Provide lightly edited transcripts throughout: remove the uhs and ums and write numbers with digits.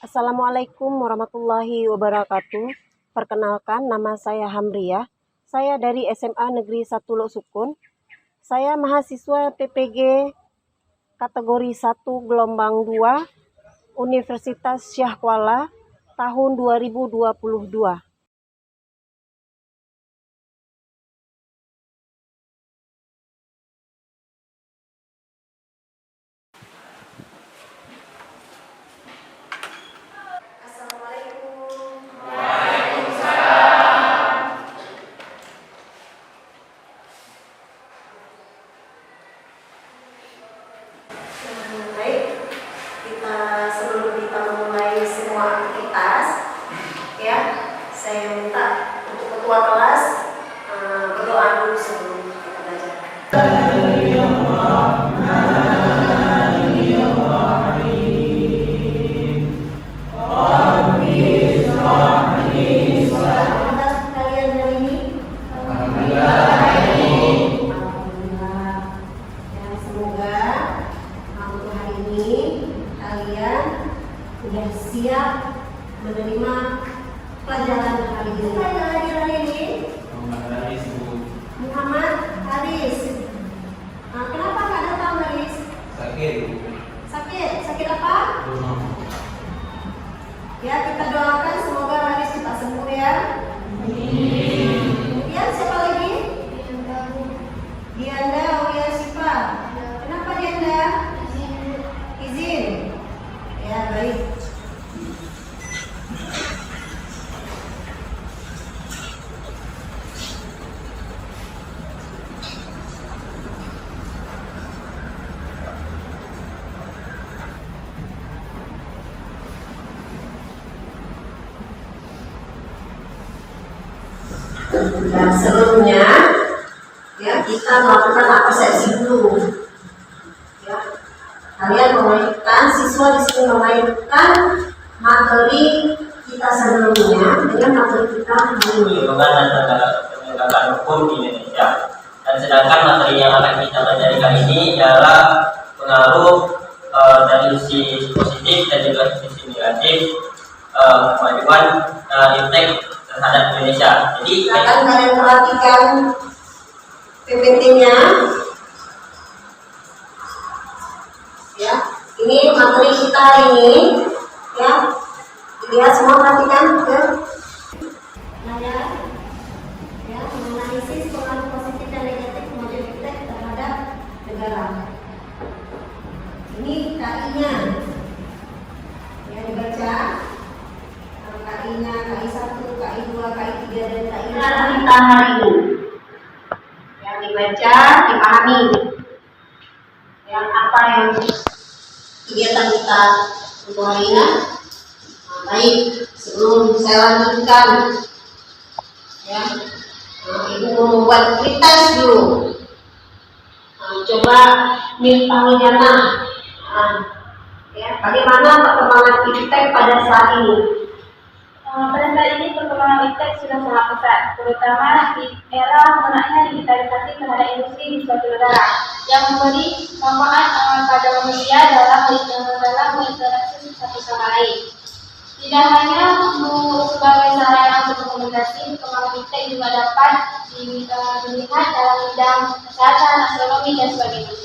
Assalamualaikum warahmatullahi wabarakatuh. Perkenalkan, nama saya Hamriah. Saya dari SMA Negeri 1 Lok Sukun. Saya mahasiswa PPG kategori 1 gelombang 2 Universitas Syah Kuala tahun 2022. Baik, sebelum kita memulai semua aktivitas, ya, saya minta untuk ketua kelas berdoa dulu sebelum kita belajar. Sudah siap menerima pelajaran hari ini. Muhammad Haris. Kenapa nggak datang Haris? Sakit apa? Ya, kita doakan semoga Haris cepat sembuh ya. Kemudian siapa lagi? Dianda Aulia Sipa. Kenapa Dianda? Izin. Ya, baik. Dan sebelumnya, ya, kita melakukan persepsi dulu. Ya, kalian memainkan, siswa di sini memainkan materi kita sebelumnya dengan materi kita hari ini. Penegakan hukum di Indonesia. Dan sedangkan materi yang akan kita pelajari kali ini adalah pengaruh dari sisi positif dan juga sisi negatif kemajuan iptek terhadap Indonesia. Jadi akan kalian perhatikan PPT-nya. Ya, ini materi kita hari ini. Ya, lihat semua, perhatikan ya. Ya, menganalisis pengaruh positif dan negatif kemajuan iptek terhadap negara. Ini KI-nya. Ya, dibaca. KI-nya, KI1, KI2, KI3, dan KI4 kita hari ini. Yang dibaca, dipahami. Yang apa yang kegiatan kita untuk hari ini. Baik, sebelum saya lanjutkan, ya, Ibu mau membuat pretest dulu. Coba Miftahul Jannah. Ya, bagaimana perkembangan iptek pada saat ini? Pada saat ini perkembangan iptek sudah sangat pesat, terutama di era mengenai digitalisasi terhadap industri di suatu negara yang memberi manfaat pada manusia dalam berinteraksi satu sama lain. Tidak hanya sebagai sarana untuk komunikasi, perkembangan iptek juga dapat dilihat dalam bidang kesehatan, astronomi, dan sebagainya.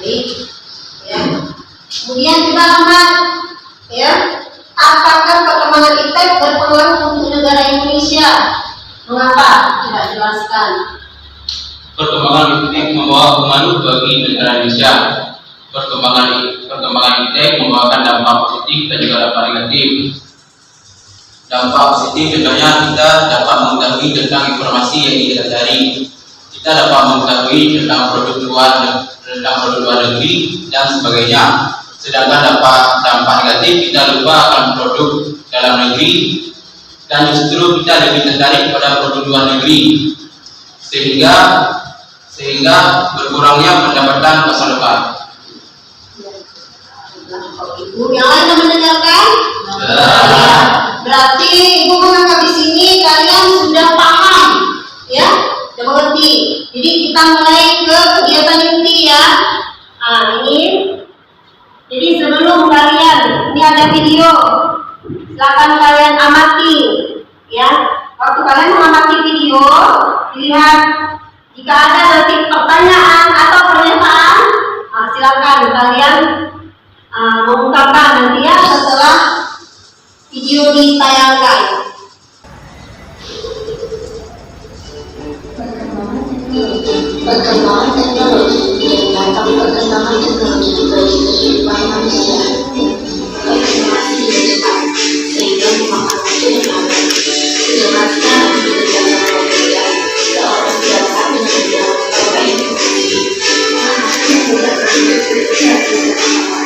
Baik, ya. Kemudian kita lihat, ya, apakah perkembangan iptek berpengaruh untuk negara Indonesia? Mengapa? Coba jelaskan. Perkembangan iptek membawa pengaruh bagi negara Indonesia. Perkembangan iptek membawakan dampak positif dan juga dampak negatif. Dampak positif contohnya kita dapat mengetahui tentang informasi yang kita cari. Kita dapat mengetahui tentang produk luar negeri dan sebagainya. Sedangkan dampak negatif, kita lupa akan produk dalam negeri dan justru kita lebih tertarik pada produk luar negeri sehingga berkurangnya pendapatan pasar lokal. Ibu yang lain yang mendengarkan? Berarti Ibu menganggap di sini kalian sudah paham, ya, sudah mengerti. Jadi kita mulai ke kegiatan inti ya. Ini. Jadi sebelum kalian, ini ada ada video. Silakan kalian amati, ya. Waktu kalian mengamati video, dilihat jika ada nanti pertanyaan atau pernyataan, silakan kalian mengungkapkan nanti ya setelah video ditayangkan. Perkembangan teknologi mendatang perkembangan teknologi bagi kehidupan manusia. Informasi yang cepat sehingga memakan waktu yang lama. Jelaskan mengerjakan pekerjaan seorang dapat mengerjakan beberapa informasi. Mengenai menggunakan aplikasi kesamaan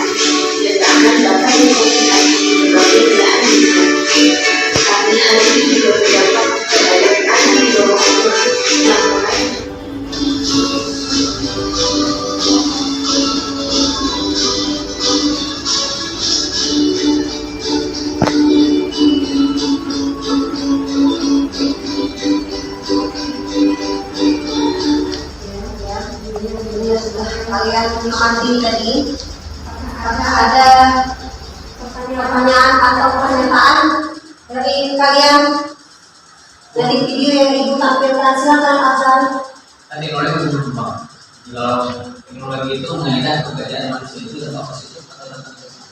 dan akan dapat mengkomunikasi berbagai belahan dunia. Tapi hal ini juga berdampak terhadap anak di bawah umur yang mulai kalian mengamati tadi, apakah ada pertanyaan atau pernyataan dari kalian dari video yang ibu tampilkan? Silakan Azan. Teknologi itu berkembang. Kalau teknologi itu mengaitkan pekerjaan manusia itu dampak positif atau dampak negatif.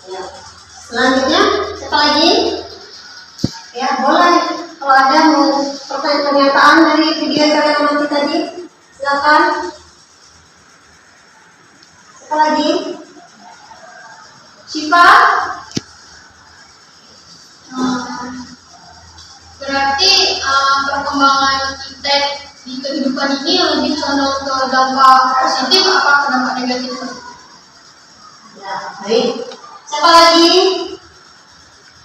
Ya. Selanjutnya, siapa lagi? Ya, boleh. Kalau ada pernyataan dari video yang kalian amati tadi, silakan. Siapa lagi? Syifa? Berarti perkembangan iptek di kehidupan ini lebih condong ke dampak positif apa ke dampak negatif? Ya, baik. Siapa lagi?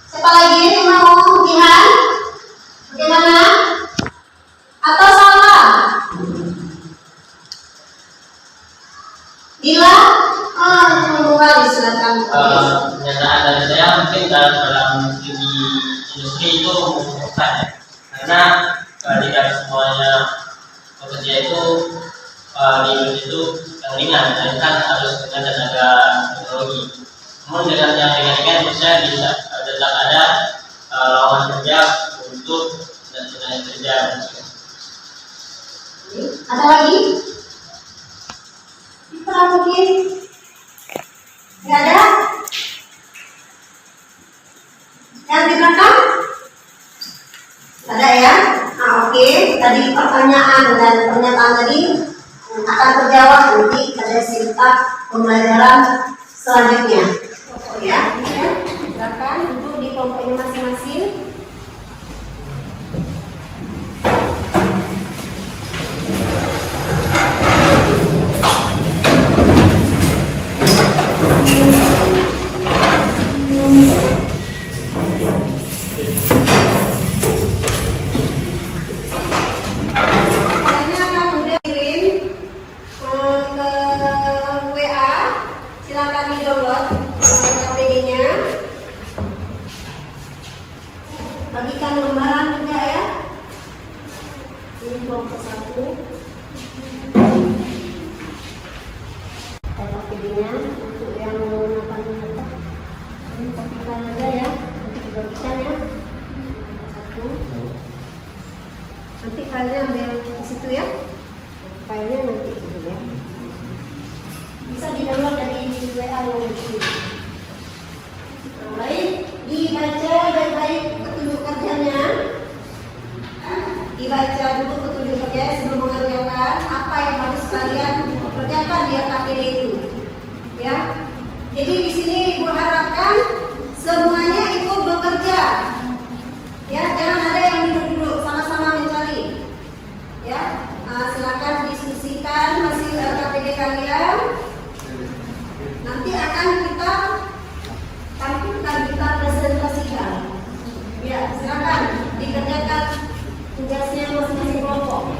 Siapa lagi yang mau lihat? Bagaimana? Atau salah? Bila? Kembali silakan. Pernyataan dari saya mungkin dalam segi industri itu membutuhkan ya. Karena tidak semuanya pekerja itu di industri itu yang ringan, melainkan harus dengan tenaga teknologi. Namun dengan yang ringan-ringan bisa tetap ada lawan kerja untuk tenaga kerja manusia. Ada lagi? Kita mungkin nggak ada? Yang di belakang? Ada ya? Oke. Tadi pertanyaan dan pernyataan tadi akan terjawab nanti pada singkat pembelajaran selanjutnya. Ya, silakan duduk di kelompoknya masing-masing. Bagikan lembaran juga ya. Ini kelompok 1. PD-nya untuk yang menggunakan laptop. Ini kopikan aja ya. Nanti dibagikan ya. 1. Nanti filenya ambil di situ ya. Filenya nanti itu ya. Bisa di-download dari WA yang di sini. Baik, dibaca baik-baik petunjuk kerjanya. Dibaca dulu petunjuk kerja sebelum mengerjakan apa yang harus kalian kerjakan di KPD itu. Ya. Jadi di sini Ibu harapkan semuanya ikut bekerja. Ya, jangan ada yang duduk-duduk, sama-sama mencari. Ya, silakan diskusikan hasil KPD kalian. Nanti akan kita tampilkan, kita presentasikan. Ya, silakan dikerjakan tugasnya masing-masing kelompok.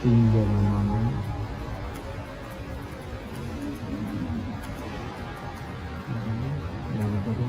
Tinggal mana? Yang itu.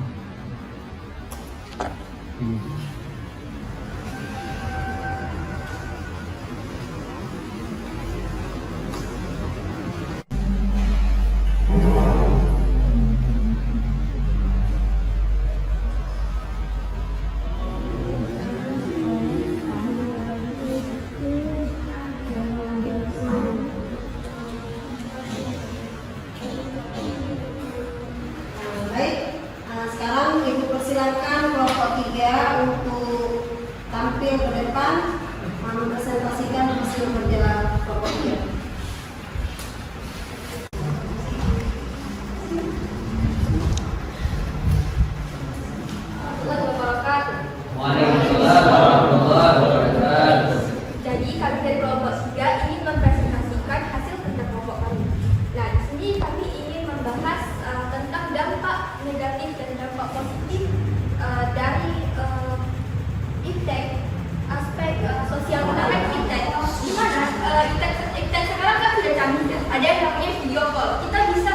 Sekarang Ibu persilakan kelompok 3 untuk tampil ke depan mempresentasikan hasil kerja kelompok 3. Waalaikumsalam warahmatullahi wabarakatuh. Jadi kami dari kelompok 3 ingin mempresentasikan hasil kerja kelompok kami. Nah, di sini kami ingin membahas tentang dampak negatif dan dampak positif dari iptek, aspek sosial gunakan iptek. Di mana iptek sekarang kan sudah canggih ya. Ada yang namanya video call. Kita bisa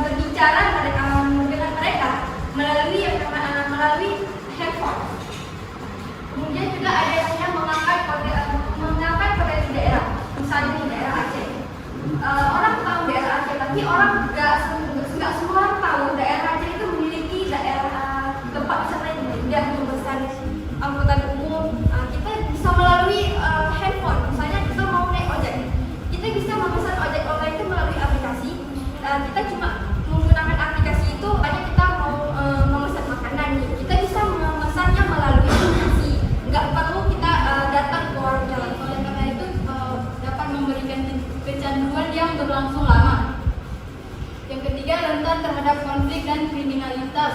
berbicara dengan mereka melalui handphone. Kemudian juga ada yang mengangkat potensi daerah, misalnya di daerah Aceh. Orang tahu daerah Aceh, tapi orang nggak semua orang tahu daerah Aceh itu memiliki daerah tempat wisata yang indah, membesar, angkutan umum. Kita bisa melalui handphone, misalnya kita mau naik ojek, kita bisa memesan ojek online itu melalui aplikasi. Kita cuma menggunakan aplikasi itu, hanya kita mau memesan makanan nih, kita bisa memesannya melalui aplikasi. Nggak perlu kita datang ke warung jalan. Oleh karena itu dapat memberikan kecanduan yang berlangsung lama. Yang ketiga, rentan terhadap konflik dan kriminalitas.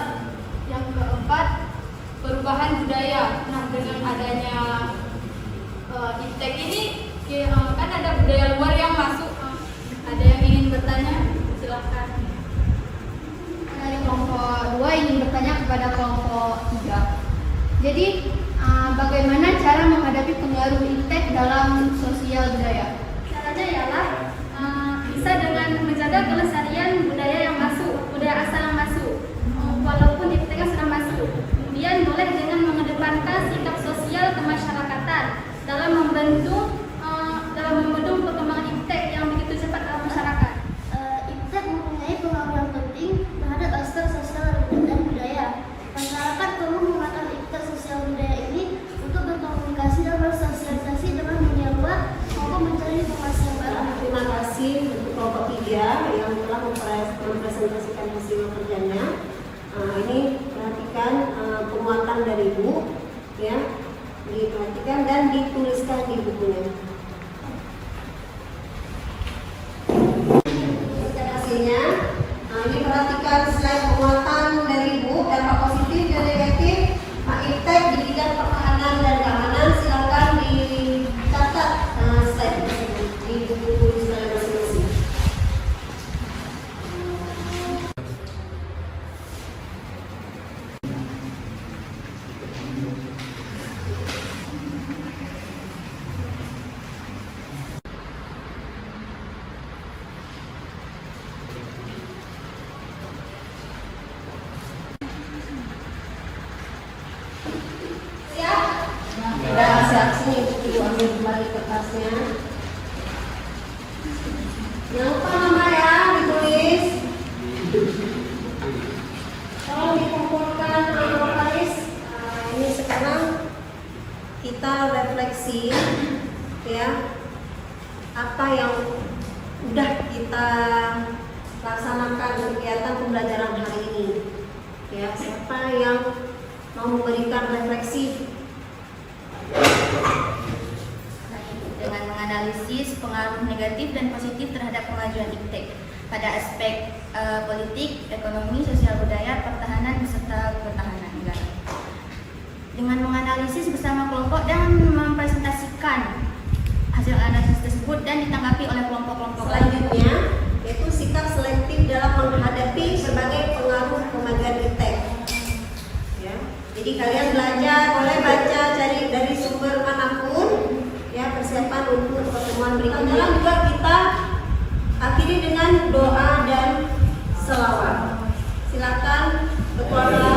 Yang keempat, perubahan budaya. Nah, dengan adanya iptek ini kan ada budaya luar yang masuk. Ada yang ingin bertanya? Silahkan. Dari kelompok 2 ingin bertanya kepada kelompok 3. Jadi bagaimana cara menghadapi pengaruh iptek dalam sosial budaya? Caranya ialah bisa dengan menjaga kelestarian budaya yang masuk, budaya asal yang masuk, walaupun ipteknya sudah masuk. Kemudian boleh dengan mengedepankan sikap sosial kemasyarakatan dalam membentuk perkembangan iptek yang begitu cepat dalam masyarakat. Iptek mempunyai pengaruh yang penting terhadap aspek sosial dan budaya. Masyarakat perlu menggunakan iptek sosial budaya ini untuk berkomunikasi dan bersosialisasi dengan dunia luar maupun mencari informasi yang baru. Terima kasih untuk kelompok 3 yang telah mempresentasikan hasil kerjanya. Ini perhatikan penguatan dari Ibu, ya, diperhatikan dan dituliskan di bukunya. Hasilnya, ini perhatikan slide penguatan dari Ibu, dampak positif dan negatif iptek di bidang pertahanan dan keamanan. Silakan dicatat slide tersebut di buku tulisan masing-masing. redaksinya Ibu ambil kembali kertasnya. Jangan lupa nama ya ditulis. Tolong dikumpulkan vokalis. Ini sekarang kita refleksi ya apa yang udah kita laksanakan kegiatan pembelajaran hari ini. Ya, siapa yang mau memberikan refleksi? Dengan menganalisis pengaruh negatif dan positif terhadap kemajuan IPTEK pada aspek politik, ekonomi, sosial budaya, pertahanan, beserta pertahanan negara. Dengan menganalisis bersama kelompok dan mempresentasikan hasil analisis tersebut dan ditanggapi oleh kelompok-kelompok Selanjutnya yaitu sikap selektif dalam menghadapi berbagai pengaruh kemajuan IPTEK. Ya, jadi kalian belajar, boleh baca cari dari sumber manapun. Ya, persiapan untuk pertemuan berikutnya. Juga kita akhiri dengan doa dan selawat. Silakan ketua kelas